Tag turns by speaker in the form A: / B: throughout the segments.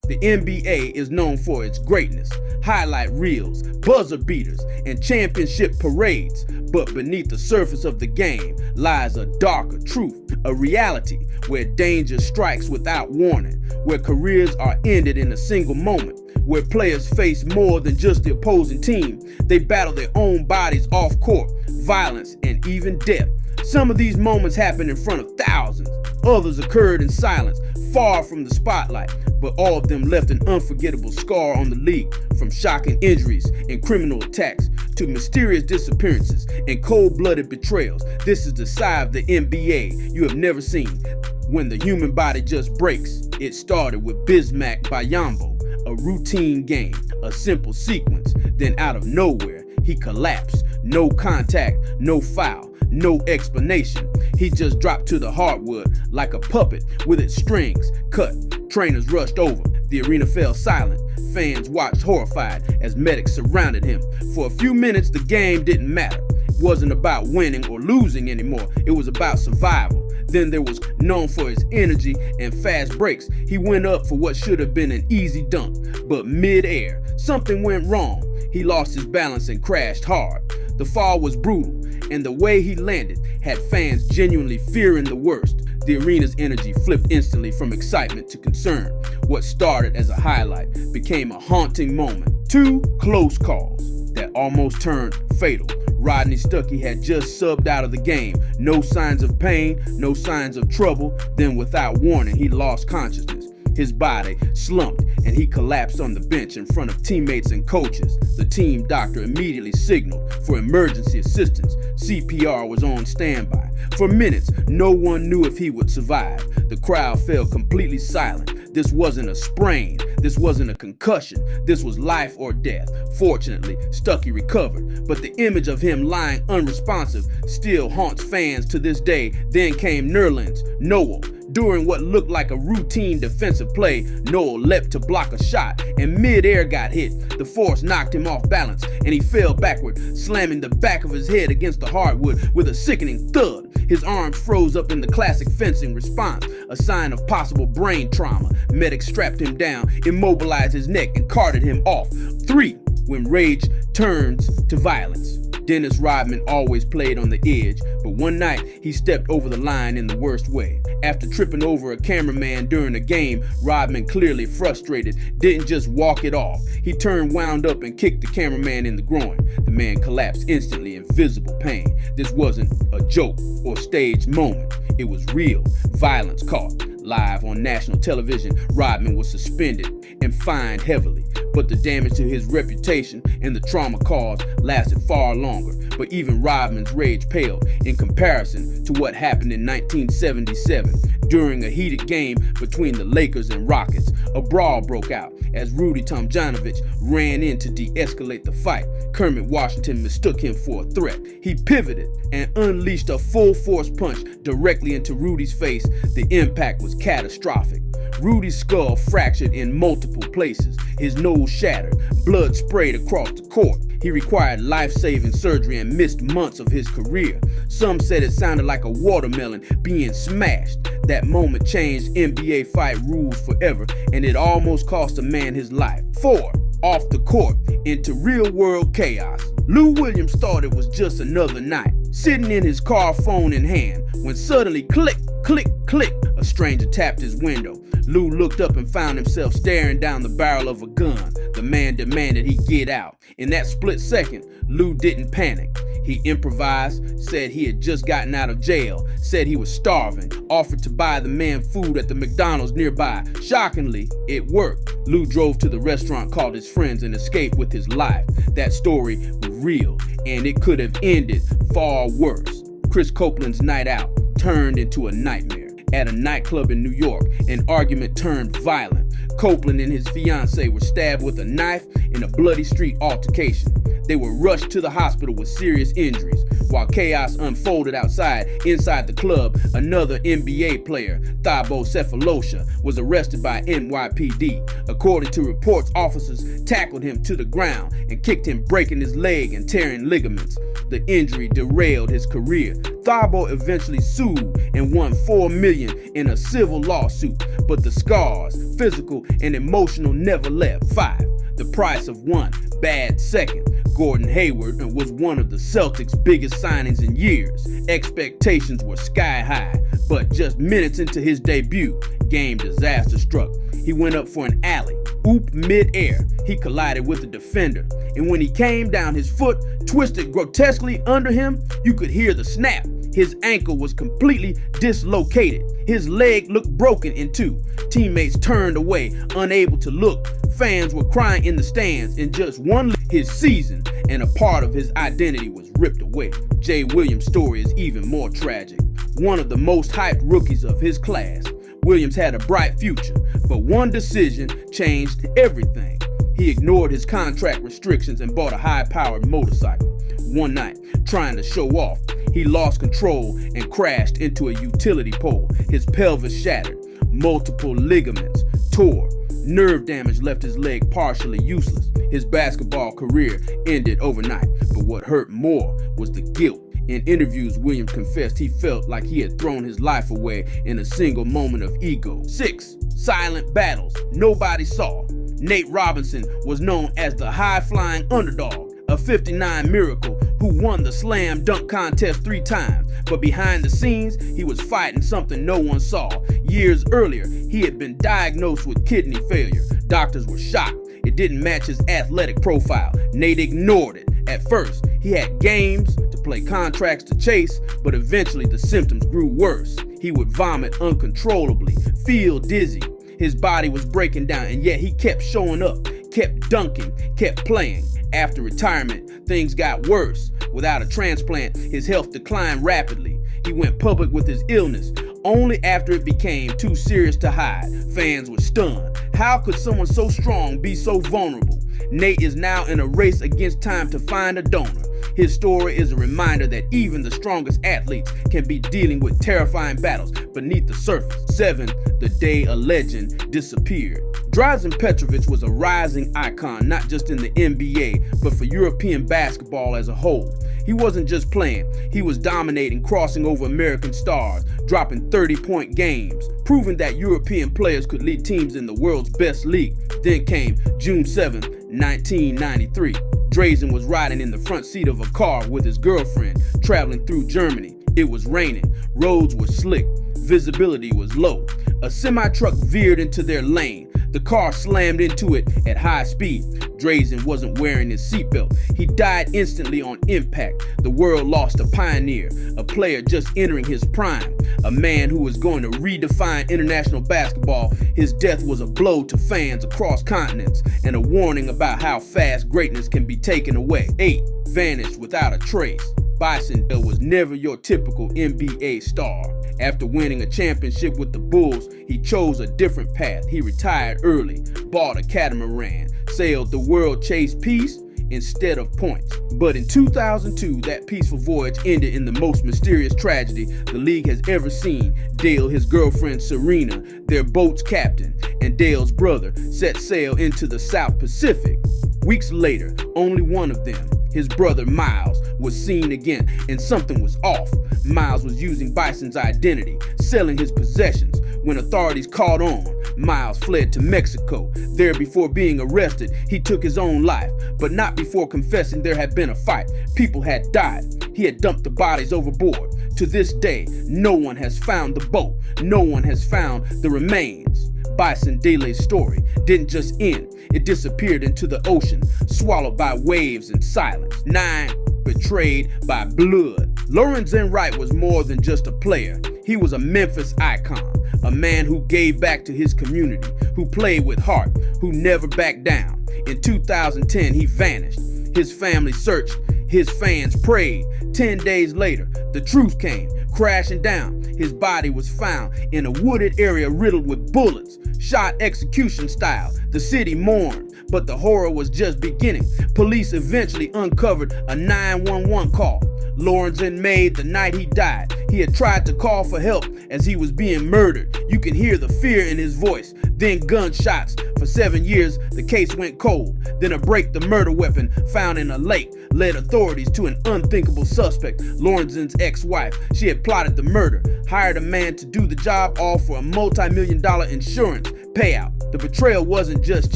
A: The NBA is known for its greatness, highlight reels, buzzer beaters, and championship parades. But beneath the surface of the game lies a darker truth, a reality where danger strikes without warning, where careers are ended in a single moment, where players face more than just the opposing team. They battle their own bodies off court, violence, and even death. Some of these moments happened in front of thousands. Others occurred in silence, far from the spotlight, but all of them left an unforgettable scar on the league, from shocking injuries and criminal attacks to mysterious disappearances and cold-blooded betrayals. This is the side of the NBA you have never seen. When the human body just breaks. It started with Bismack by Yambo, a routine game, a simple sequence. Then out of nowhere, he collapsed. No contact, no foul, no explanation. He just dropped to the hardwood like a puppet with its strings cut. Trainers rushed over. The arena fell silent. Fans watched horrified as medics surrounded him. For a few minutes, the game didn't matter. It wasn't about winning or losing anymore. It was about survival. Then there was known for his energy and fast breaks. He went up for what should have been an easy dunk, but mid-air, something went wrong. He lost his balance and crashed hard. The fall was brutal, and the way he landed had fans genuinely fearing the worst. The arena's energy flipped instantly from excitement to concern. What started as a highlight became a haunting moment. Two close calls that almost turned fatal. Rodney Stuckey had just subbed out of the game. No signs of pain, no signs of trouble. Then without warning, he lost consciousness. His body slumped and he collapsed on the bench in front of teammates and coaches. The team doctor immediately signaled for emergency assistance. CPR was on standby. For minutes, no one knew if he would survive. The crowd fell completely silent. This wasn't a sprain. This wasn't a concussion. This was life or death. Fortunately, Stuckey recovered, but the image of him lying unresponsive still haunts fans to this day. Then came Nerlens Noel. During what looked like a routine defensive play, Noel leapt to block a shot and mid-air got hit. The force knocked him off balance and he fell backward, slamming the back of his head against the hardwood with a sickening thud. His arms froze up in the classic fencing response, a sign of possible brain trauma. Medics strapped him down, immobilized his neck, and carted him off. 3. When rage turns to violence. Dennis Rodman always played on the edge, but one night he stepped over the line in the worst way. After tripping over a cameraman during a game, Rodman, clearly frustrated, didn't just walk it off. He turned wound up and kicked the cameraman in the groin. The man collapsed instantly in visible pain. This wasn't a joke or staged moment. It was real. Violence caught. Live on national television, Rodman was suspended and fined heavily. But the damage to his reputation and the trauma caused lasted far longer. But even Rodman's rage paled in comparison to what happened in 1977. During a heated game between the Lakers and Rockets, a brawl broke out as Rudy Tomjanovich ran in to de-escalate the fight. Kermit Washington mistook him for a threat. He pivoted and unleashed a full-force punch directly into Rudy's face. The impact was catastrophic. Rudy's skull fractured in multiple places. His nose shattered. Blood sprayed across the court. He required life-saving surgery and missed months of his career. Some said it sounded like a watermelon being smashed. That moment changed NBA fight rules forever, and it almost cost a man his life. 4. Off the court into real-world chaos. Lou Williams thought it was just another night, sitting in his car, phone in hand, when suddenly click, click, click, a stranger tapped his window. Lou looked up and found himself staring down the barrel of a gun. The man demanded he get out. In that split second, Lou didn't panic. He improvised, said he had just gotten out of jail, said he was starving, offered to buy the man food at the McDonald's nearby. Shockingly, it worked. Lou drove to the restaurant, called his friends, and escaped with his life. That story was real, and it could have ended far worse. Chris Copeland's night out turned into a nightmare. At a nightclub in New York, an argument turned violent. Copeland and his fiancée were stabbed with a knife in a bloody street altercation. They were rushed to the hospital with serious injuries. While chaos unfolded inside the club, another NBA player, Thabo Cephalosha, was arrested by NYPD. According to reports, officers tackled him to the ground and kicked him, breaking his leg and tearing ligaments. The injury derailed his career. Thabo eventually sued and won $4 million in a civil lawsuit, but the scars, physical and emotional, never left. 5. The price of one bad second. Gordon Hayward was one of the Celtics' biggest signings in years. Expectations were sky high, but just minutes into his debut, game disaster struck. He went up for an alley. Oop, mid-air, he collided with a defender, and when he came down, his foot twisted grotesquely under him. You could hear the snap. His ankle was completely dislocated. His leg looked broken in two. Teammates turned away, unable to look. Fans were crying in the stands. In just one his season and a part of his identity was ripped away. Jay Williams' story is even more tragic. One of the most hyped rookies of his class, Williams had a bright future, but one decision changed everything. He ignored his contract restrictions and bought a high-powered motorcycle. One night, trying to show off, he lost control and crashed into a utility pole. His pelvis shattered, multiple ligaments tore, nerve damage left his leg partially useless. His basketball career ended overnight, but what hurt more was the guilt. In interviews, Williams confessed he felt like he had thrown his life away in a single moment of ego. 6. Silent battles nobody saw. Nate Robinson was known as the high-flying underdog, a 59 miracle who won the slam dunk contest 3 times. But behind the scenes, he was fighting something no one saw. Years earlier, he had been diagnosed with kidney failure. Doctors were shocked. It didn't match his athletic profile. Nate ignored it. At first, he had games to play, contracts to chase, but eventually the symptoms grew worse. He would vomit uncontrollably, feel dizzy. His body was breaking down, and yet he kept showing up, kept dunking, kept playing. After retirement, things got worse. Without a transplant, his health declined rapidly. He went public with his illness only after it became too serious to hide. Fans were stunned. How could someone so strong be so vulnerable? Nate is now in a race against time to find a donor. His story is a reminder that even the strongest athletes can be dealing with terrifying battles beneath the surface. 7. The day a legend disappeared. Drazen Petrovic was a rising icon, not just in the NBA, but for European basketball as a whole. He wasn't just playing, he was dominating, crossing over American stars, dropping 30-point games, proving that European players could lead teams in the world's best league. Then came June 7, 1993. Drazen was riding in the front seat of a car with his girlfriend, traveling through Germany. It was raining, roads were slick, visibility was low. A semi-truck veered into their lane. The car slammed into it at high speed. Drazen wasn't wearing his seatbelt. He died instantly on impact. The world lost a pioneer, a player just entering his prime, a man who was going to redefine international basketball. His death was a blow to fans across continents and a warning about how fast greatness can be taken away. 8. Vanished without a trace. Bison was never your typical NBA star. After winning a championship with the Bulls, he chose a different path. He retired early, bought a catamaran, sailed the world, chased peace instead of points. But in 2002, that peaceful voyage ended in the most mysterious tragedy the league has ever seen. Dale, his girlfriend Serena, their boat's captain, and Dale's brother set sail into the South Pacific. Weeks later, only one of them, his brother Miles, was seen again, and something was off. Miles was using Bison's identity, selling his possessions. When authorities caught on, Miles fled to Mexico. There, before being arrested, he took his own life, but not before confessing there had been a fight. People had died. He had dumped the bodies overboard. To this day, no one has found the boat. No one has found the remains. Bison Dele's story didn't just end. It disappeared into the ocean, swallowed by waves and silence. 9. Betrayed by blood. Lorenzen Wright was more than just a player. He was a Memphis icon, a man who gave back to his community, who played with heart, who never backed down. In 2010, he vanished. His family searched. His fans prayed. 10 days later, the truth came crashing down. His body was found in a wooded area riddled with bullets, shot execution style. The city mourned, but the horror was just beginning. Police eventually uncovered a 911 call. Lorenzen made the night he died. He had tried to call for help as he was being murdered. You can hear the fear in his voice. Then gunshots. For 7 years, the case went cold. Then a break, the murder weapon found in a lake led authorities to an unthinkable suspect, Lorenzen's ex-wife. She had plotted the murder, hired a man to do the job, all for a multi-million-dollar insurance payout. The betrayal wasn't just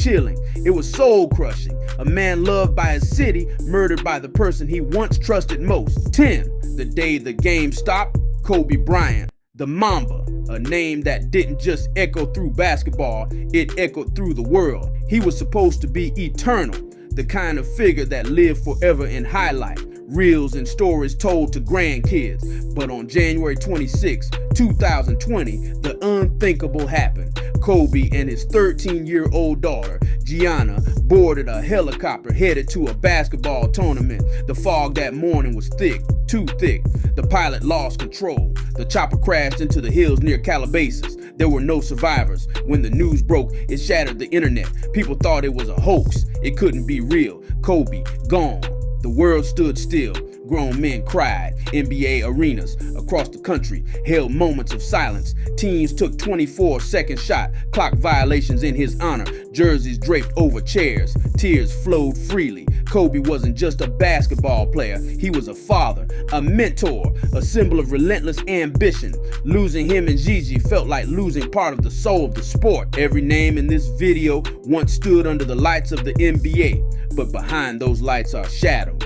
A: chilling, it was soul-crushing. A man loved by his city, murdered by the person he once trusted most. 10. The day the game stopped, Kobe Bryant. The Mamba, a name that didn't just echo through basketball, it echoed through the world. He was supposed to be eternal, the kind of figure that lived forever in highlight reels and stories told to grandkids. But on January 26, 2020, the unthinkable happened. Kobe and his 13-year-old daughter, Gianna, boarded a helicopter headed to a basketball tournament. The fog that morning was thick, too thick. The pilot lost control. The chopper crashed into the hills near Calabasas. There were no survivors. When the news broke, it shattered the internet. People thought it was a hoax. It couldn't be real. Kobe, gone. The world stood still. Grown men cried. NBA arenas across the country held moments of silence. Teams took 24-second shot clock violations in his honor. Jerseys draped over chairs. Tears flowed freely. Kobe wasn't just a basketball player. He was a father, a mentor, a symbol of relentless ambition. Losing him and Gigi felt like losing part of the soul of the sport. Every name in this video once stood under the lights of the NBA, but behind those lights are shadows.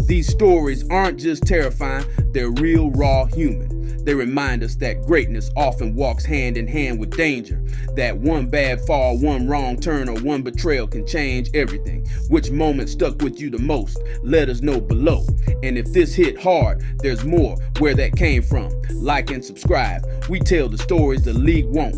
A: These stories aren't just terrifying, they're real, raw, human. They remind us that greatness often walks hand in hand with danger, that one bad fall, one wrong turn, or one betrayal can change everything. Which moment stuck with you the most? Let us know below. And if this hit hard, there's more where that came from. Like and subscribe. We tell the stories the league won't.